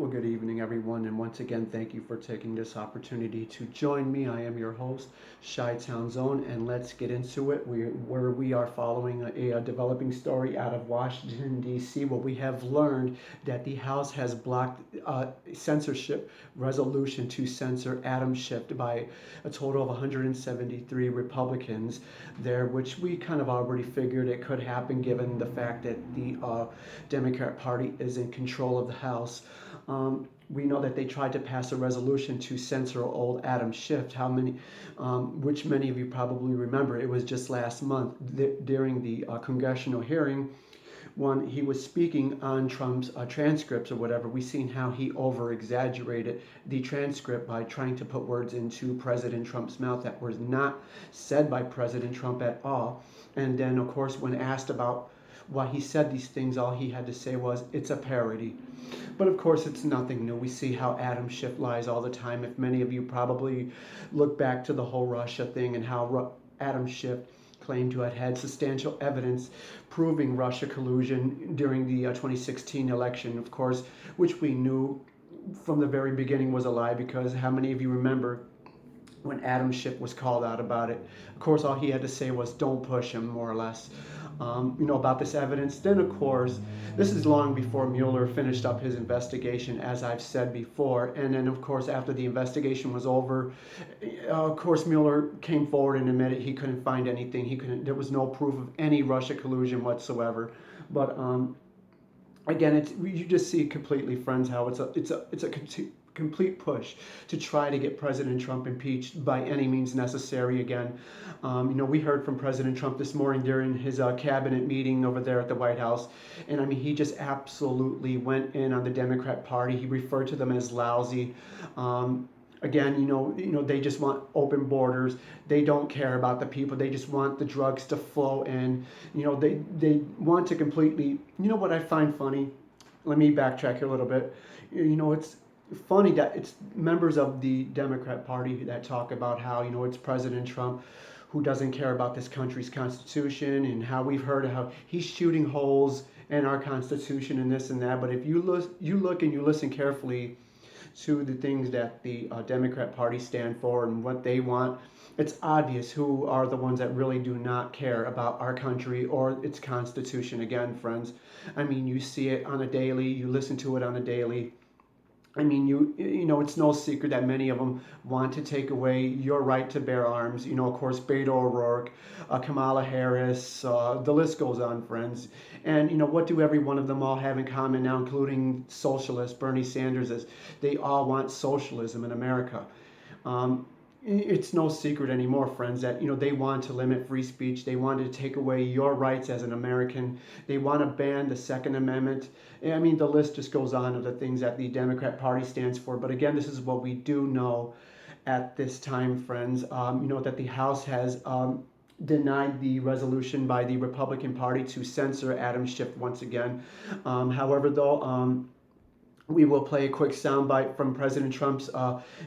Well, good evening, everyone, and once again, thank you for taking this opportunity to join me. I am your host, Chi-Town Zone, and let's get into it. Where we are following a developing story out of Washington, D.C., where we have learned that the House has blocked censorship resolution to censor Adam Schiff by a total of 173 Republicans there, which we kind of already figured it could happen given the fact that the Democrat Party is in control of the House. We know that they tried to pass a resolution to censor old Adam Schiff. Which many of you probably remember. It was just last month during the congressional hearing when he was speaking on Trump's transcripts or whatever. We seen how he over exaggerated the transcript by trying to put words into President Trump's mouth that was not said by President Trump at all. And then, of course, when asked about why he said these things, all he had to say was, it's a parody. But of course, it's nothing new. We see how Adam Schiff lies all the time. If many of you probably look back to the whole Russia thing and how Adam Schiff claimed to have had substantial evidence proving Russia collusion during the 2016 election, of course, which we knew from the very beginning was a lie, because how many of you remember when Adam Schiff was called out about it? Of course, all he had to say was, don't push him, more or less. About this evidence. Then, of course, this is long before Mueller finished up his investigation, as I've said before. And then, of course, after the investigation was over, of course, Mueller came forward and admitted he couldn't find anything. There was no proof of any Russia collusion whatsoever. But again, you just see completely, friends, how it's a complete push to try to get President Trump impeached by any means necessary again. We heard from President Trump this morning during his cabinet meeting over there at the White House, and I mean, he just absolutely went in on the Democrat Party. He referred to them as lousy. Again, they just want open borders. They don't care about the people. They just want the drugs to flow in. They want to completely. What I find funny? Let me backtrack here a little bit. It's funny that it's members of the Democrat Party that talk about how it's President Trump who doesn't care about this country's constitution, and how we've heard how he's shooting holes in our constitution and this and that. But if you look and you listen carefully to the things that the Democrat Party stand for and what they want, it's obvious who are the ones that really do not care about our country or its constitution. Again, friends, I mean, you see it on a daily, you listen to it on a daily. I mean, it's no secret that many of them want to take away your right to bear arms. Of course, Beto O'Rourke, Kamala Harris, the list goes on, friends. And, what do every one of them all have in common now, including socialists, Bernie Sanders, is they all want socialism in America. It's no secret anymore, friends, that they want to limit free speech. They want to take away your rights as an American. They want to ban the Second Amendment. I mean, the list just goes on of the things that the Democrat Party stands for. But again, this is what we do know at this time, friends. That the House has denied the resolution by the Republican Party to censor Adam Schiff once again. However, though, we will play a quick soundbite from President Trump's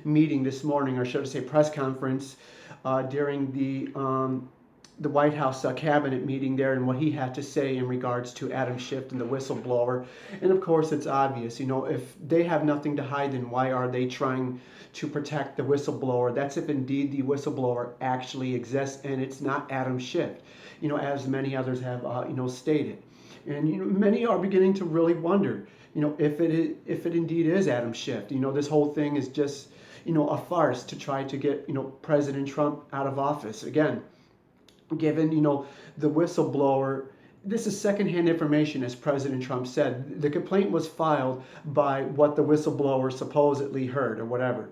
meeting this morning, or should I say press conference, during the White House cabinet meeting there, and what he had to say in regards to Adam Schiff and the whistleblower. And of course, it's obvious, if they have nothing to hide, then why are they trying to protect the whistleblower? That's if indeed the whistleblower actually exists and it's not Adam Schiff, as many others have, stated. And many are beginning to really wonder, if it indeed is Adam Schiff. This whole thing is just, a farce to try to get, President Trump out of office again. Given, the whistleblower, this is secondhand information, as President Trump said. The complaint was filed by what the whistleblower supposedly heard or whatever.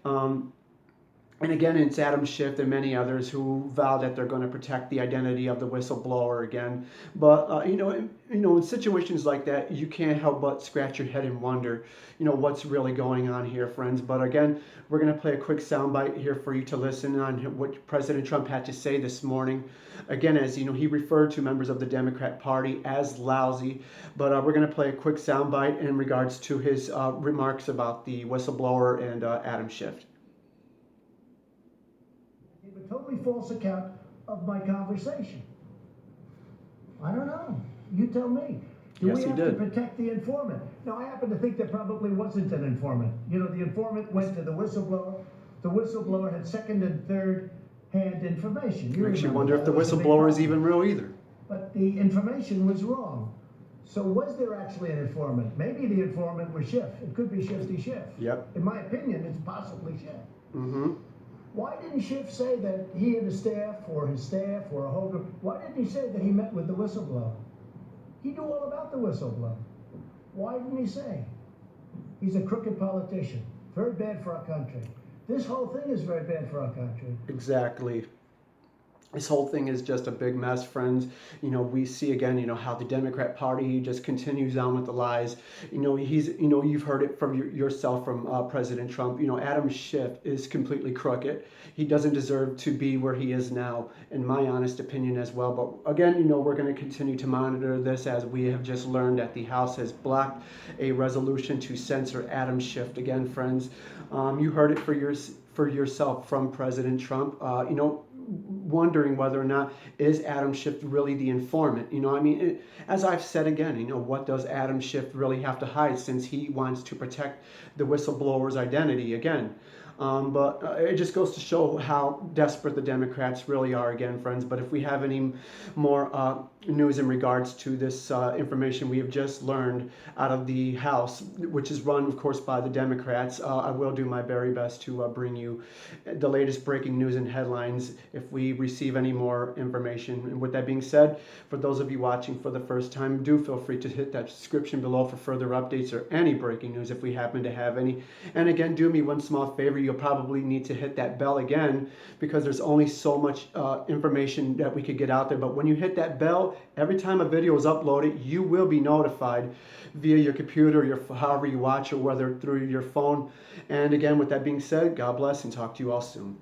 And again, it's Adam Schiff and many others who vow that they're going to protect the identity of the whistleblower again. But in situations like that, you can't help but scratch your head and wonder, what's really going on here, friends. But again, we're going to play a quick soundbite here for you to listen on what President Trump had to say this morning. Again, as he referred to members of the Democrat Party as lousy. But we're going to play a quick soundbite in regards to his remarks about the whistleblower and Adam Schiff. A totally false account of my conversation. I don't know. You tell me. Do Yes, we he have did. to protect the informant? Now, I happen to think there probably wasn't an informant. You know, the informant went to the whistleblower. The whistleblower had second and third hand information. You Makes you remember wonder if that. the It was a big whistleblower is problem. even real either. But the information was wrong. So was there actually an informant? Maybe the informant was Schiff. It could be Schiff D Calif. Yep. In my opinion, it's possibly Schiff. Mm-hmm. Why didn't Schiff say that he and his staff or a whole group, why didn't he say that he met with the whistleblower? He knew all about the whistleblower. Why didn't he say? He's a crooked politician. Very bad for our country. This whole thing is very bad for our country. Exactly. This whole thing is just a big mess, friends. You know, we see again, you know, how the Democrat Party just continues on with the lies. You know, you've heard it from yourself from President Trump. You know, Adam Schiff is completely crooked. He doesn't deserve to be where he is now, in my honest opinion as well. But again, you know, we're going to continue to monitor this, as we have just learned that the House has blocked a resolution to censor Adam Schiff. Again, friends, you heard it for yourself from President Trump. You know, wondering whether or not is Adam Schiff really the informant. You know, I mean, as I've said again, you know, what does Adam Schiff really have to hide, since he wants to protect the whistleblower's identity again? But it just goes to show how desperate the Democrats really are again, friends. But if we have any more news in regards to this information we have just learned out of the House, which is run, of course, by the Democrats, I will do my very best to bring you the latest breaking news and headlines if we receive any more information. And with that being said, for those of you watching for the first time, do feel free to hit that description below for further updates or any breaking news if we happen to have any. And again, do me one small favor. You'll probably need to hit that bell again, because there's only so much information that we could get out there. But when you hit that bell, every time a video is uploaded, you will be notified via your computer, however you watch, or whether through your phone. And again, with that being said, God bless and talk to you all soon.